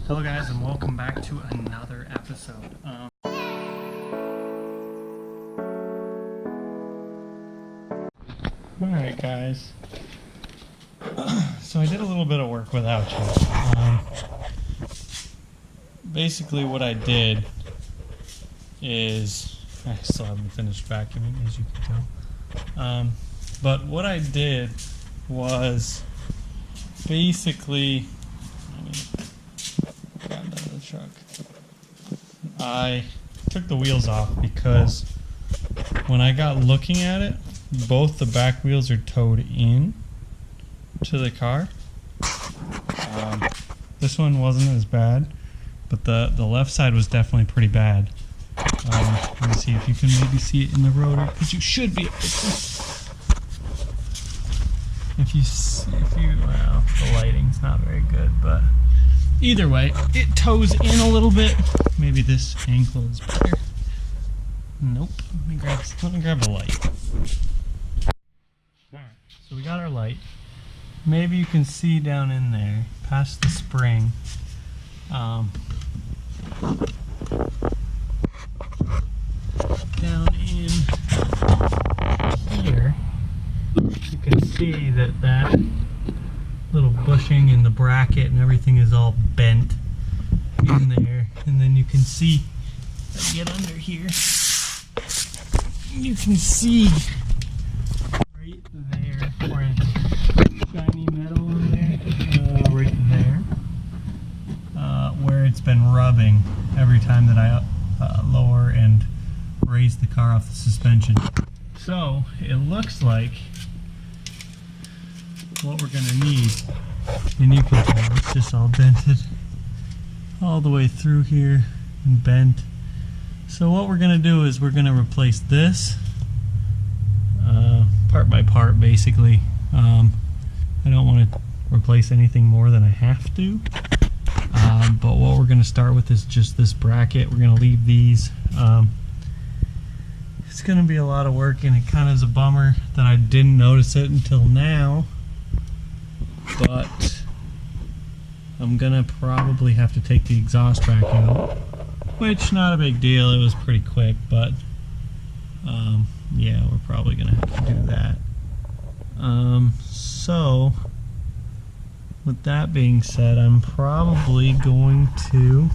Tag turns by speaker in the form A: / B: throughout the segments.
A: Hello guys, and welcome back to another episode. Alright guys, so I did a little bit of work without you. Basically what I did is, I still haven't finished vacuuming as you can tell, but what I did was basically, I took the wheels off because when I got looking at it, both the back wheels are towed in to the car. This one wasn't as bad, but the left side was definitely pretty bad. Let me see if you can maybe see it in the rotor, because you should be able to. Well, the lighting's not very good, but either way, it tows in a little bit. Maybe this angle is better. Nope. Let me grab a light. Alright, so we got our light. Maybe you can see down in there, past the spring. Down in here, you can see that little bushing in the bracket and everything is all bent in there. And then you can see, if I get under here, you can see right there where it's shiny metal in there, right there, where it's been rubbing every time that I lower and raise the car off the suspension. So it looks like what we're going to need, and you can tell it's just all dented all the way through here and bent. So what we're going to do is we're going to replace this part by part, basically. I don't want to replace anything more than I have to, but what we're going to start with is just this bracket. We're going to leave these. It's going to be a lot of work, and it kind of is a bummer that I didn't notice it until now, but I'm going to probably have to take the exhaust back out, which not a big deal. It was pretty quick, but yeah, we're probably going to have to do that. So with that being said, I'm probably going to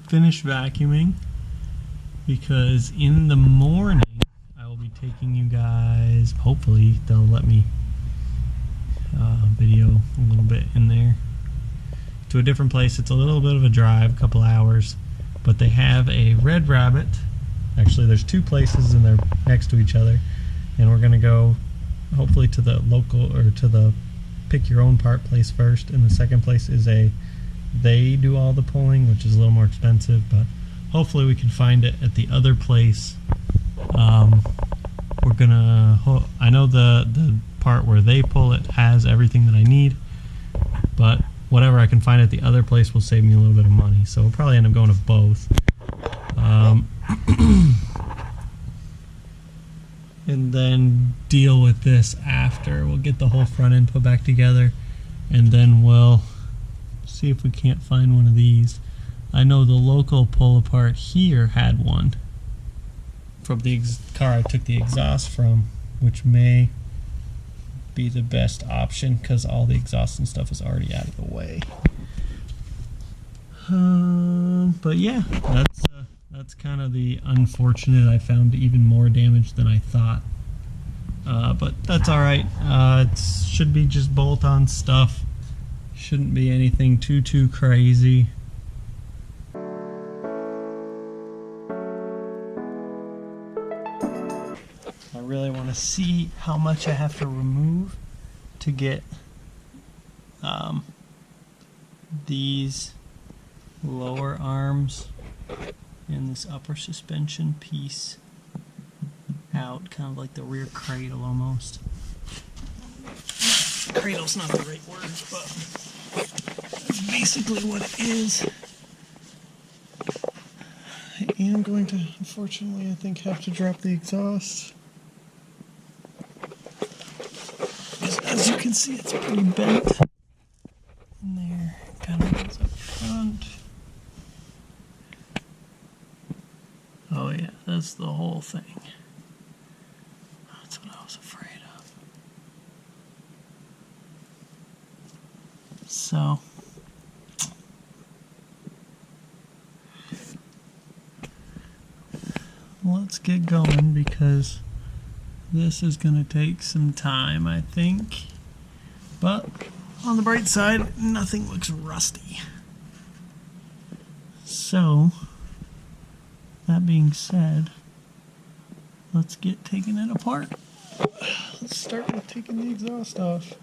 A: finish vacuuming, because in the morning I will be taking you guys, hopefully they'll let me video a little bit in there, to a different place. It's a little bit of a drive, a couple hours, but they have a Red Rabbit. Actually, there's two places and they're next to each other, and we're gonna go hopefully to the local, or to the pick your own part place first, and the second place is they do all the pulling, which is a little more expensive, but hopefully we can find it at the other place. We're gonna, I know the part where they pull it has everything that I need, but whatever I can find at the other place will save me a little bit of money, so we'll probably end up going to both. And then deal with this after. We'll get the whole front end put back together, and then we'll see if we can't find one of these. I know the local pull apart here had one from the car I took the exhaust from, which may be the best option because all the exhaust and stuff is already out of the way. But yeah, that's kind of the unfortunate. I found even more damage than I thought, but that's all right. It should be just bolt-on stuff. Shouldn't be anything too crazy. I really want to see how much I have to remove to get these lower arms and this upper suspension piece out, kind of like the rear cradle almost. Cradle's not the right word, but that's basically what it is. I am going to, unfortunately, I think, have to drop the exhaust. As you can see, it's pretty bent. kind of goes up front. Oh yeah, that's the whole thing. That's what I was afraid of. So, let's get going because this is going to take some time, I think. But on the bright side, nothing looks rusty. So, that being said, let's get taking it apart. Let's start with taking the exhaust off.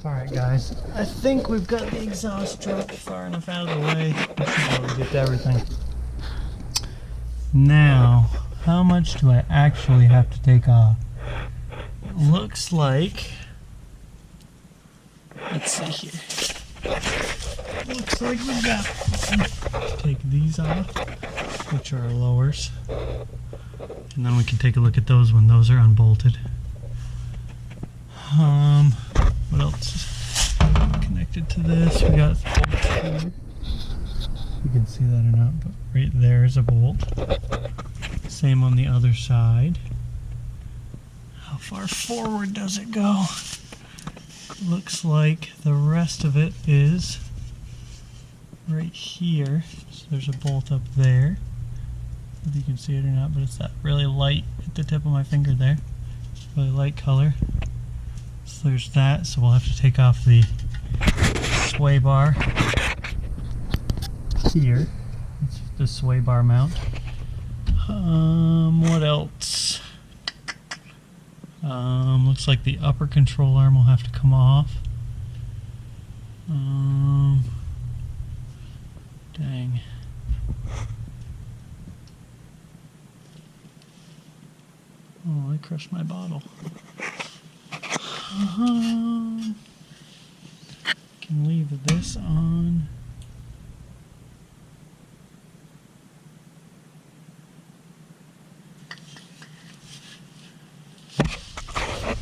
A: Alright guys, I think we've got the exhaust dropped far enough out of the way. We should be able to get to everything. Now, how much do I actually have to take off? Looks like, let's see here. Looks like we've got to take these off, which are our lowers. And then we can take a look at those when those are unbolted. What else is connected to this? We got bolts here. You can see that or not, but right there is a bolt. Same on the other side. How far forward does it go? Looks like the rest of it is right here. So there's a bolt up there. If you can see it or not, but it's that really light at the tip of my finger there. Really light color. So there's that, so we'll have to take off the sway bar here. It's the sway bar mount. What else? Looks like the upper control arm will have to come off. Dang. Oh, I crushed my bottle. Can leave this on.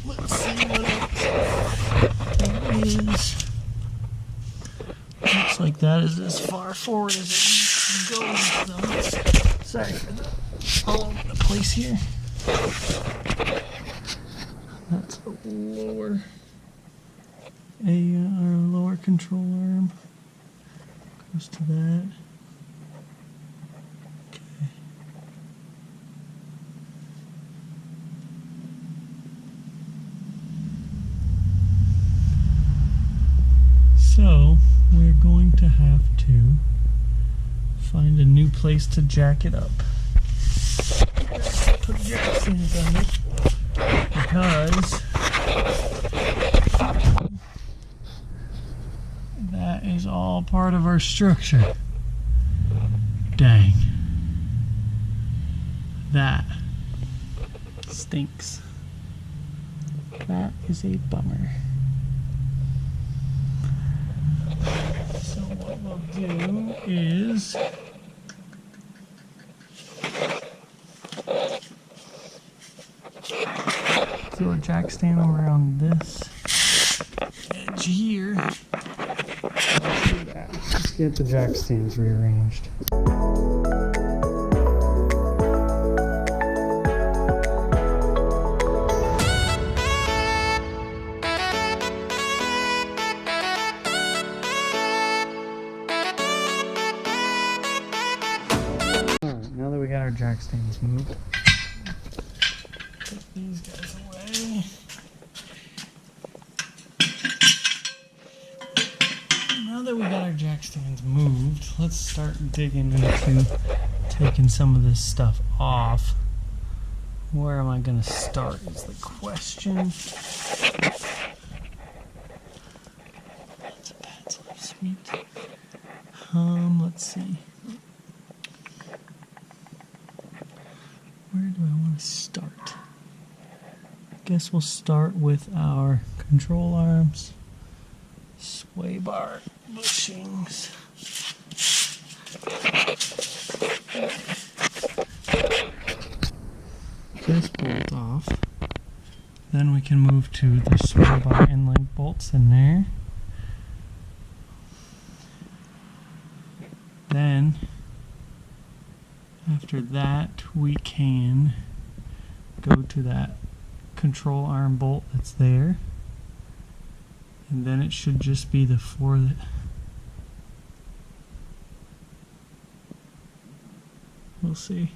A: Let's see what else there is. Looks like that is as far forward as it goes. Though. Sorry for the all over the place here. That's a lower our lower control arm. Goes to that. Okay. So we're going to have to find a new place to jack it up. Put jack stands on it because that is all part of our structure. Dang. That stinks. That is a bummer. So what we'll do is throw a jack stand over on this edge here. Let's get the jack stands rearranged. Alright, now that we got our jack stands moved, put these guys away. Now that we got our jack stands moved, let's start digging into taking some of this stuff off. Where am I going to start is the question. That's a bad slip, sweet. Let's see. Where do I want to start? I guess we'll start with our control arms, sway bar bushings. This bolt off. Then we can move to the sway bar inlink bolts in there. Then, after that, we can go to that control arm bolt that's there. And then it should just be the four that... We'll see.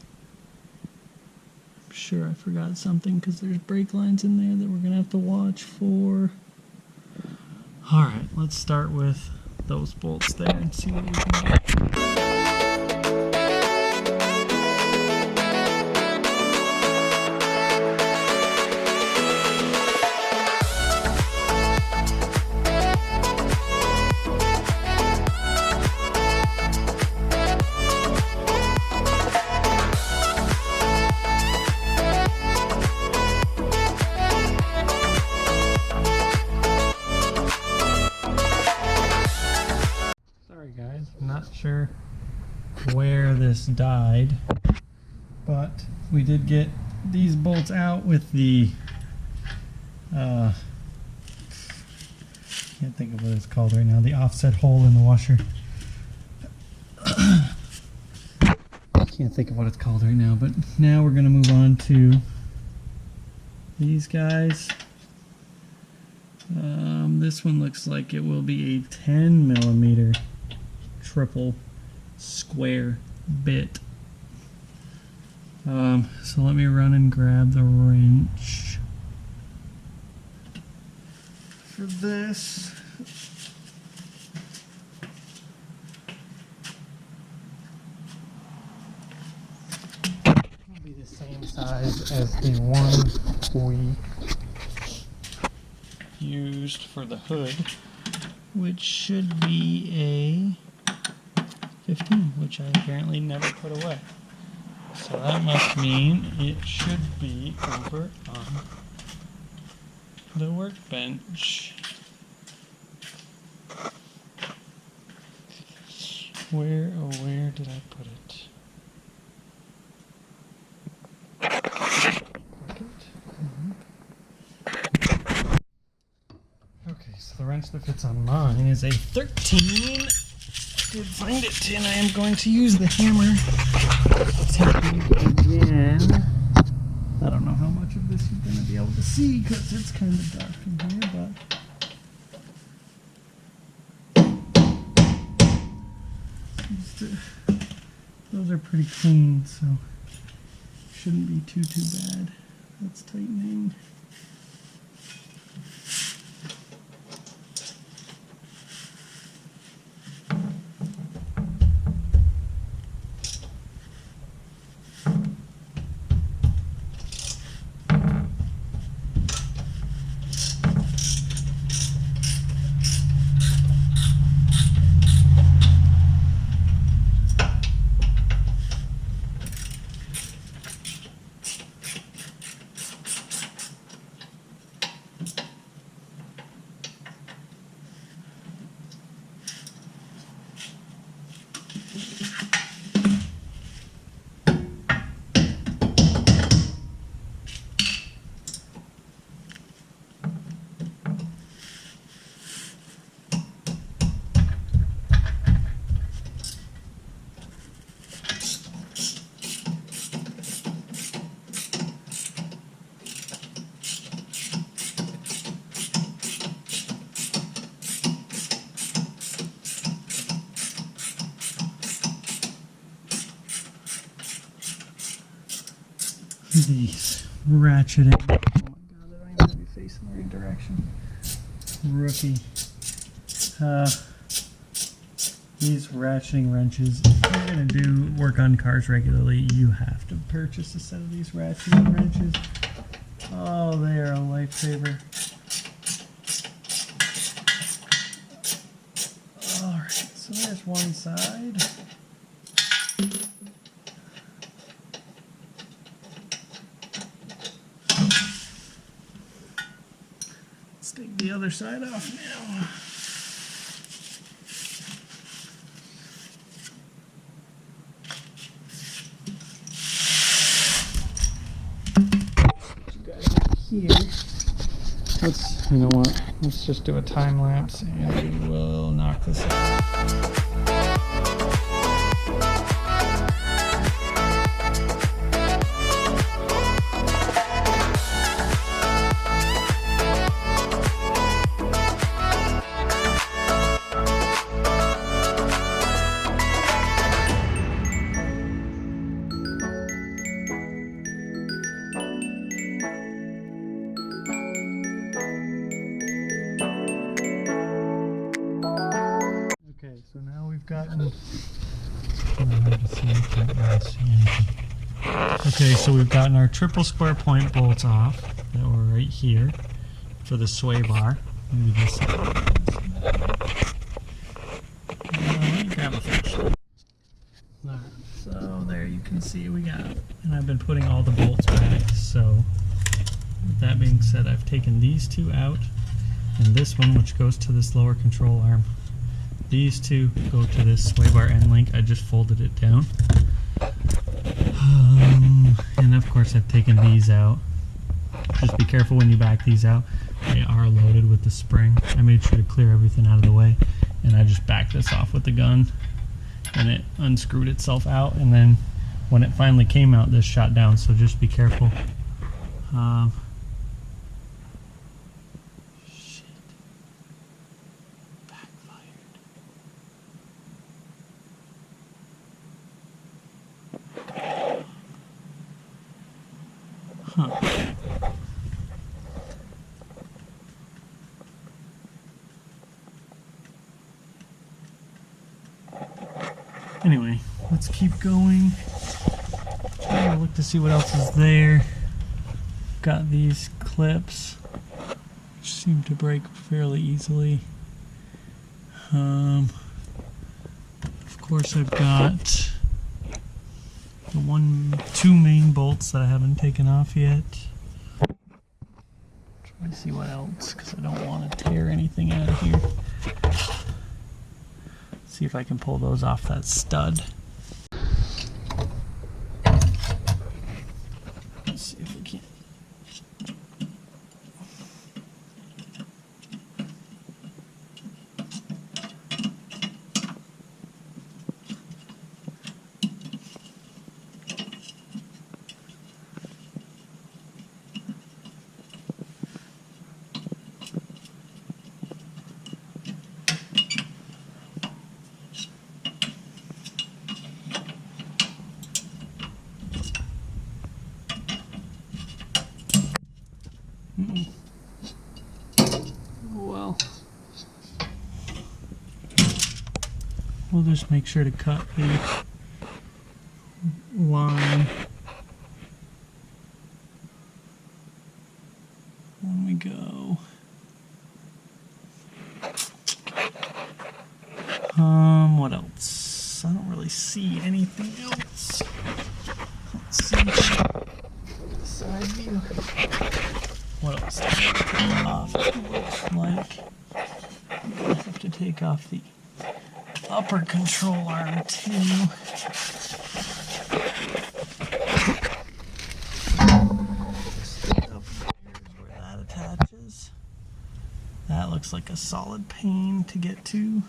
A: I'm sure I forgot something because there's brake lines in there that we're going to have to watch for. Alright, let's start with those bolts there and see what we can get. Not sure where this died, but we did get these bolts out with the can't think of what it's called right now, the offset hole in the washer. Can't think of what it's called right now, but now we're going to move on to these guys. This one looks like it will be a 10mm triple square bit. So let me run and grab the wrench for this. It'll be the same size as the one we used for the hood, which should be a 15, which I apparently never put away. So that must mean it should be over on the workbench. Where, oh where did I put it? Okay, so the wrench that fits on mine is a 13. Did find it, and I am going to use the hammer technique again. I don't know how much of this you're going to be able to see because it's kind of dark in here, but those are pretty clean, so shouldn't be too bad. That's tightening. these ratcheting. Oh my god, I don't even have to be facing the right direction. Rookie. These ratcheting wrenches, if you're going to do work on cars regularly, you have to purchase a set of these ratcheting wrenches. Oh, they are a lifesaver. Alright, so there's one side. Let's take the other side off now. Here. You know what? Let's just do a time lapse and we will knock this out. Okay, so now we've gotten. Okay, so we've gotten our triple square point bolts off that were right here for the sway bar. Maybe this. Let me grab a flashlight. Alright, so there you can see we got, and I've been putting all the bolts back. So, with that being said, I've taken these two out, and this one, which goes to this lower control arm. These two go to this sway bar end link. I just folded it down. And of course I've taken these out. Just be careful when you back these out. They are loaded with the spring. I made sure to clear everything out of the way. And I just backed this off with the gun. And it unscrewed itself out. And then when it finally came out, this shot down. So just be careful. Anyway, let's keep going. Trying to look to see what else is there. Got these clips, which seem to break fairly easily. Of course, I've got the two main bolts that I haven't taken off yet. Try to see what else, because I don't want to tear anything out of here. See if I can pull those off that stud. Let's see if we can. Well, we'll just make sure to cut the line when we go. What else? I don't really see anything else. Let's see. Side view. What else? Take off. It looks like I have to take off the upper control arm too. Up here's where that attaches. That looks like a solid pane to get to.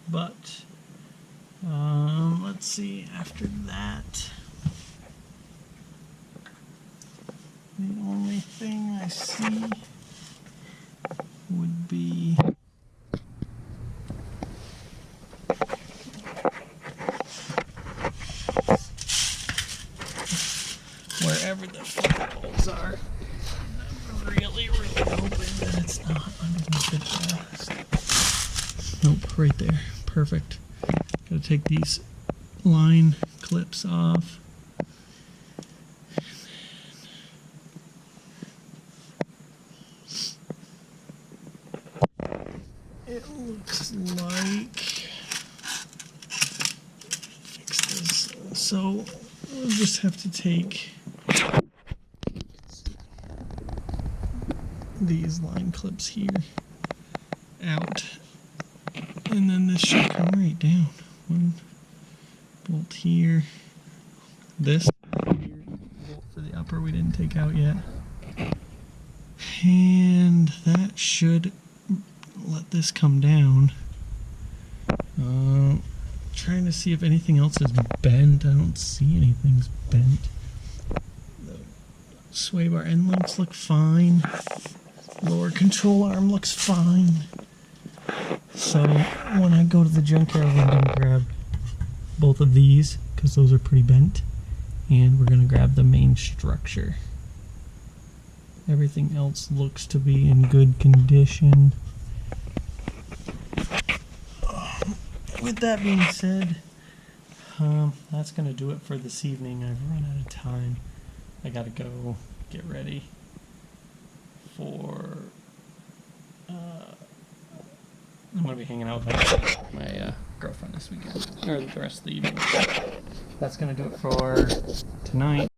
A: But let's see, after that, the only thing I see would be wherever the flagpoles are. I'm really hoping that it's not underneath the desk. Nope, right there. Perfect. Gotta take these line clips off. It looks like, fix this. So we'll just have to take these line clips here out, and then this should come right down. One bolt here, this here, bolt for the upper we didn't take out yet, and that should let this come down. Trying to see if anything else is bent. I don't see anything's bent. The sway bar end links look fine. Lower control arm looks fine. So when I go to the junkyard, I'm going to grab both of these because those are pretty bent, and we're going to grab the main structure. Everything else looks to be in good condition. With that being said, that's going to do it for this evening. I've run out of time. I got to go get ready for... I'm going to be hanging out with my girlfriend this weekend, or the rest of the evening. That's going to do it for tonight.